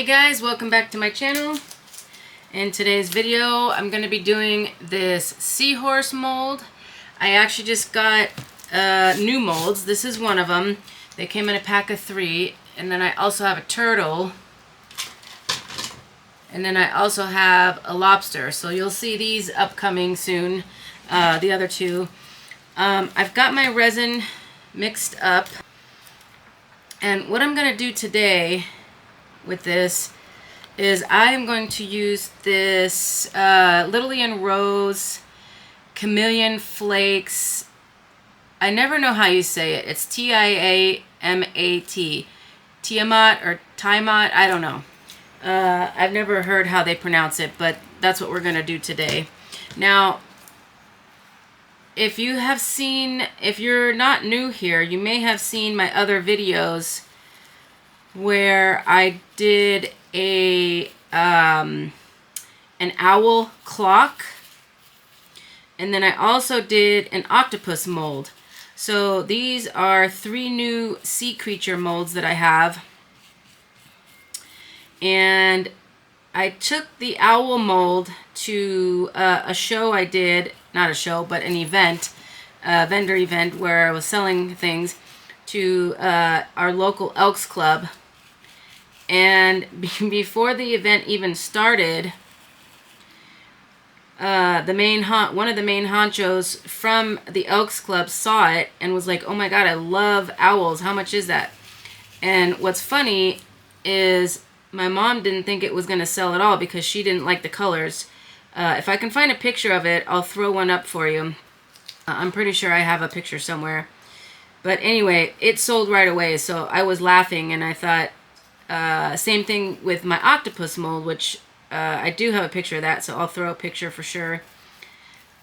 Hey guys, welcome back to my channel. In today's video, I'm going to be doing this seahorse mold. I actually just got new molds. This is one of them. They came in a pack of 3. And then I also have a turtle. And then I also have a lobster. So you'll see these upcoming soon, the other two. I've got my resin mixed up. And what I'm going to do today with this is I am going to use this Lillian Rose chameleon flakes. I never know how you say it. It's T-I-A-M-A-T. Tiamat or Tiamat, I don't know. I've never heard how they pronounce it, but that's what we're going to do today. Now, if you're not new here, you may have seen my other videos where I did an owl clock, and then I also did an octopus mold. So these are 3 new sea creature molds that I have, and I took the owl mold to a show I did, not a show, but an event, a vendor event where I was selling things to our local Elks Club. And before the event even started, one of the main honchos from the Elks Club saw it and was like, "Oh my God, I love owls. How much is that?" And what's funny is my mom didn't think it was going to sell at all because she didn't like the colors. If I can find a picture of it, I'll throw one up for you. I'm pretty sure I have a picture somewhere. But anyway, it sold right away, so I was laughing, and I thought, same thing with my octopus mold, which I do have a picture of that, so I'll throw a picture for sure.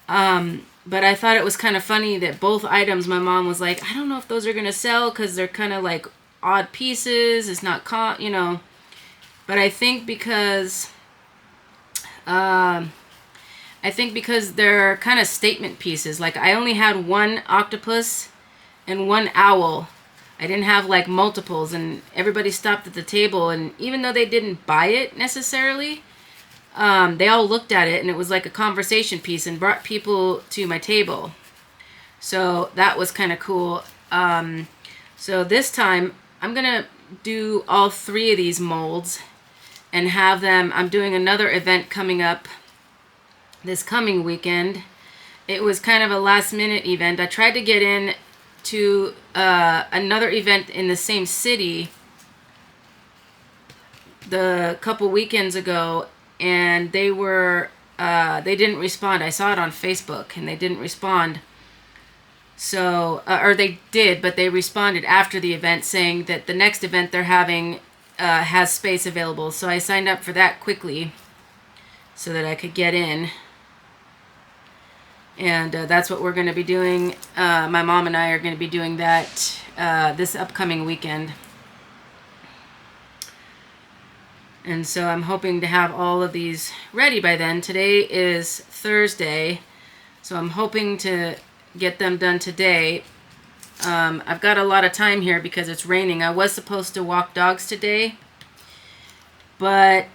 But I thought it was kind of funny that both items, my mom was like, "I don't know if those are going to sell because they're kind of like odd pieces. It's not, But I think because they're kind of statement pieces. Like, I only had one octopus and one owl. I didn't have like multiples, and everybody stopped at the table, and even though they didn't buy it necessarily, they all looked at it, and it was like a conversation piece and brought people to my table. So that was kind of cool. So this time I'm gonna do all 3 of these molds and have them. I'm doing another event coming up this coming weekend. It was kind of a last minute event. I tried to get in to another event in the same city the couple weekends ago, and they didn't respond. I saw it on Facebook and they didn't respond. So or they did, but they responded after the event saying that the next event they're having has space available. So I signed up for that quickly so that I could get in. And that's what we're going to be doing. My mom and I are going to be doing that this upcoming weekend. And so I'm hoping to have all of these ready by then. Today is Thursday, so I'm hoping to get them done today. I've got a lot of time here because it's raining. I was supposed to walk dogs today, but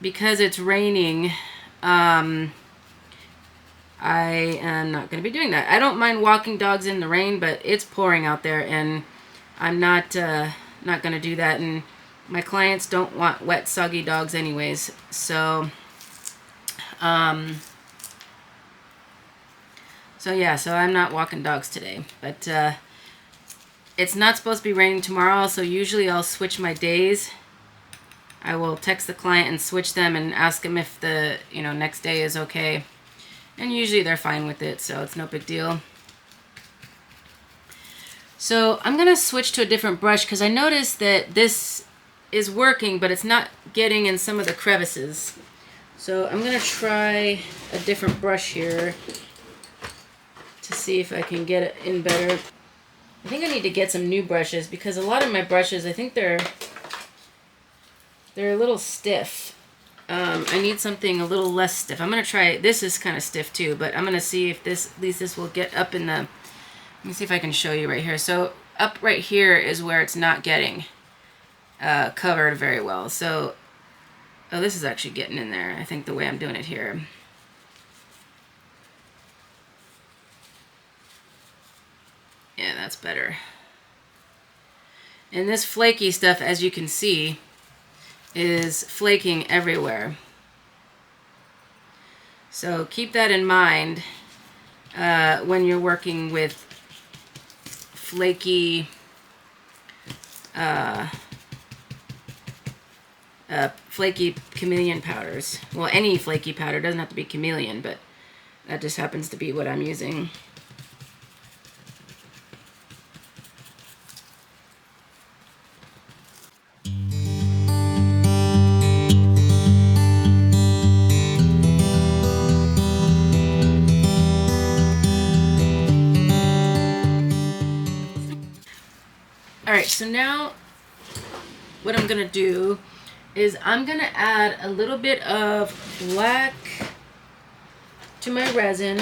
because it's raining, I am not going to be doing that. I don't mind walking dogs in the rain, but it's pouring out there, and I'm not going to do that. And my clients don't want wet, soggy dogs anyways. So, so I'm not walking dogs today. But it's not supposed to be raining tomorrow, so usually I'll switch my days. I will text the client and switch them and ask them if the next day is okay. And usually they're fine with it, so it's no big deal. So I'm going to switch to a different brush because I noticed that this is working, but it's not getting in some of the crevices. So I'm going to try a different brush here to see if I can get it in better. I think I need to get some new brushes because a lot of my brushes, I think they're a little stiff. I need something a little less stiff. I'm going to try, this is kind of stiff too, but I'm going to see if at least this will get up in the, let me see if I can show you right here. So up right here is where it's not getting covered very well. So Oh, this is actually getting in there, I think, the way I'm doing it here. Yeah, that's better. And this flaky stuff, as you can see, is flaking everywhere. So keep that in mind when you're working with flaky flaky chameleon powders. Well, any flaky powder, doesn't have to be chameleon, but that just happens to be what I'm using. Alright, so now what I'm going to do is I'm going to add a little bit of black to my resin.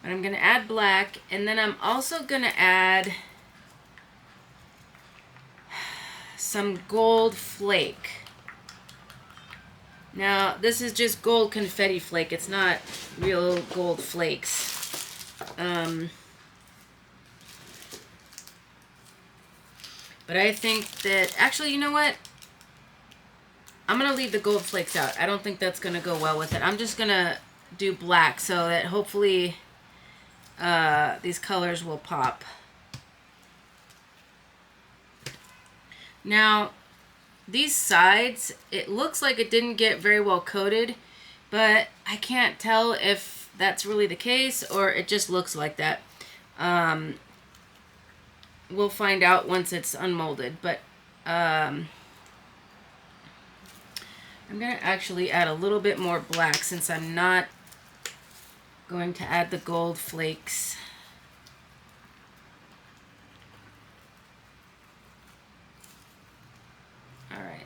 And I'm going to add black, and then I'm also going to add some gold flake. Now, this is just gold confetti flake. It's not real gold flakes. But I think that, actually, you know what? I'm going to leave the gold flakes out. I don't think that's going to go well with it. I'm just going to do black so that hopefully these colors will pop. Now, these sides, it looks like it didn't get very well coated, but I can't tell if that's really the case or it just looks like that. We'll find out once it's unmolded, but I'm going to actually add a little bit more black since I'm not going to add the gold flakes. Alright.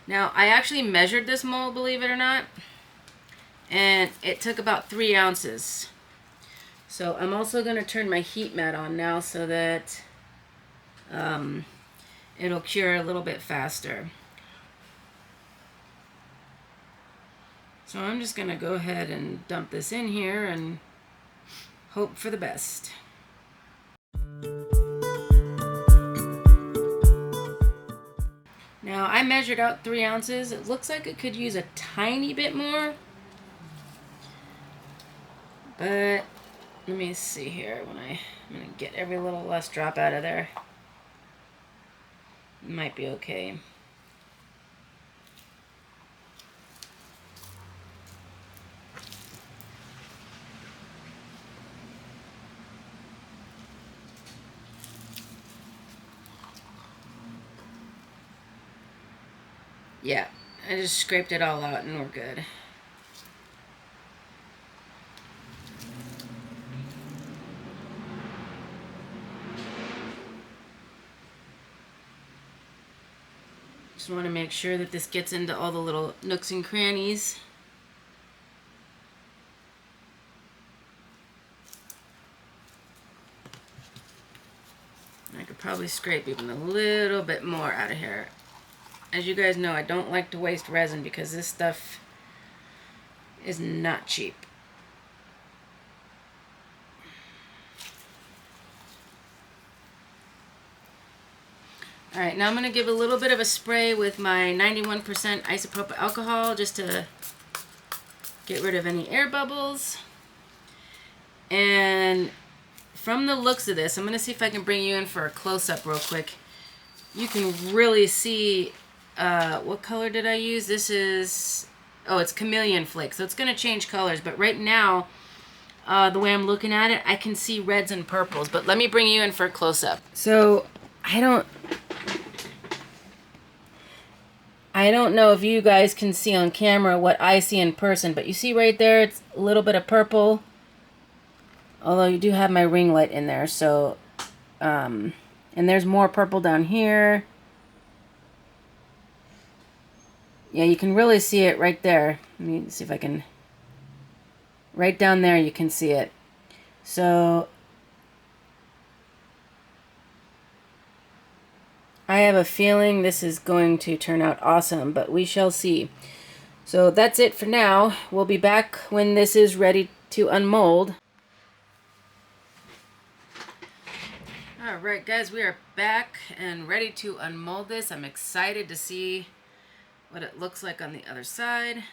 Now, I actually measured this mold, believe it or not, and it took about 3 ounces. So I'm also going to turn my heat mat on now so that it'll cure a little bit faster. So I'm just going to go ahead and dump this in here and hope for the best. Now, I measured out 3 ounces. It looks like it could use a tiny bit more. But let me see here. I'm going to get every little last drop out of there. It might be okay. Yeah, I just scraped it all out and we're good. Just want to make sure that this gets into all the little nooks and crannies. I could probably scrape even a little bit more out of here. As you guys know, I don't like to waste resin because this stuff is not cheap. Alright, now I'm going to give a little bit of a spray with my 91% isopropyl alcohol just to get rid of any air bubbles. And from the looks of this, I'm going to see if I can bring you in for a close-up real quick. You can really see, what color did I use? This is, oh, it's chameleon flake, so it's going to change colors. But right now, the way I'm looking at it, I can see reds and purples. But let me bring you in for a close-up. So, I don't know if you guys can see on camera what I see in person, but you see right there, it's a little bit of purple. Although you do have my ring light in there, so, and there's more purple down here. Yeah, you can really see it right there. Let me see if I can Right down there you can see it. So I have a feeling this is going to turn out awesome, but we shall see. So that's it for now. We'll be back when this is ready to unmold. Alright guys, we are back and ready to unmold this. I'm excited to see what it looks like on the other side.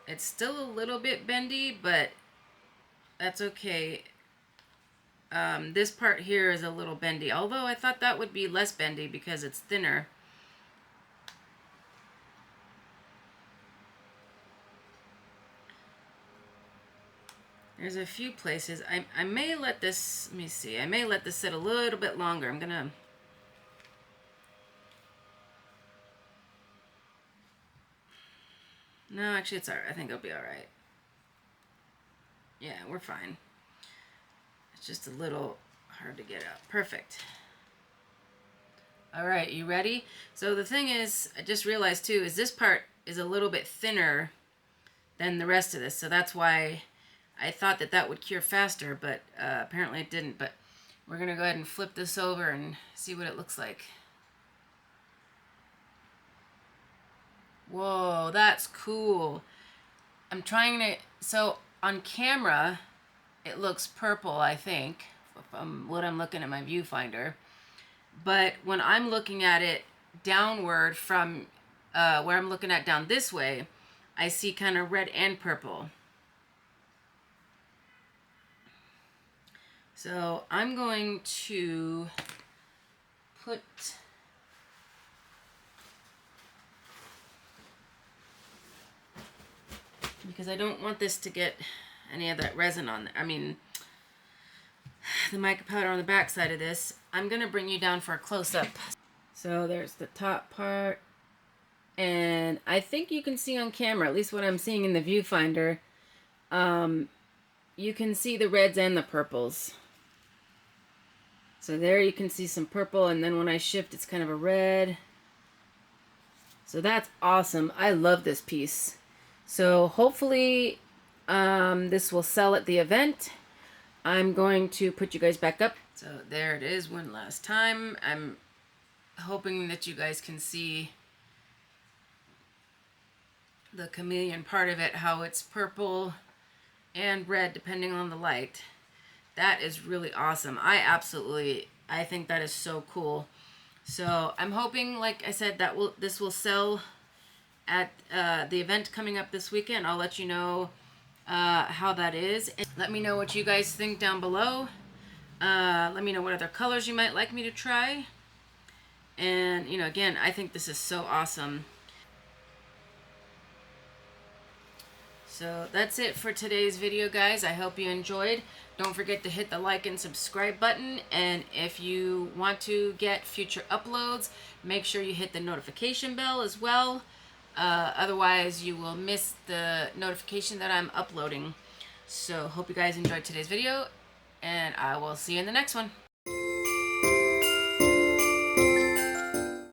It's still a little bit bendy, but that's okay. This part here is a little bendy, although I thought that would be less bendy because it's thinner. There's a few places. I may let this, let me see, I may let this sit a little bit longer. I'm gonna, no, actually it's alright. I think it'll be alright. Yeah, we're fine. It's just a little hard to get out. Perfect. Alright, you ready? So the thing is, I just realized too, is this part is a little bit thinner than the rest of this. So that's why I thought that that would cure faster, but apparently it didn't. But we're going to go ahead and flip this over and see what it looks like. Whoa, that's cool. I'm trying to, so on camera, it looks purple, I think, from what I'm looking at my viewfinder. But when I'm looking at it downward from where I'm looking at down this way, I see kind of red and purple. So I'm going to put because I don't want this to get any of that resin on there. I mean, the mica powder on the back side of this. I'm going to bring you down for a close-up. So there's the top part. And I think you can see on camera, at least what I'm seeing in the viewfinder, you can see the reds and the purples. So there you can see some purple, and then when I shift, it's kind of a red. So that's awesome. I love this piece. So hopefully this will sell at the event. I'm going to put you guys back up. So there it is one last time. I'm hoping that you guys can see the chameleon part of it, how it's purple and red depending on the light. That is really awesome. I think that is so cool. So I'm hoping, like I said, that this will sell at the event coming up this weekend. I'll let you know how that is. And let me know what you guys think down below. Let me know what other colors you might like me to try. And, you know, again, I think this is so awesome. So that's it for today's video, guys. I hope you enjoyed. Don't forget to hit the like and subscribe button. And if you want to get future uploads, make sure you hit the notification bell as well. Otherwise, you will miss the notification that I'm uploading. So hope you guys enjoyed today's video, and I will see you in the next one.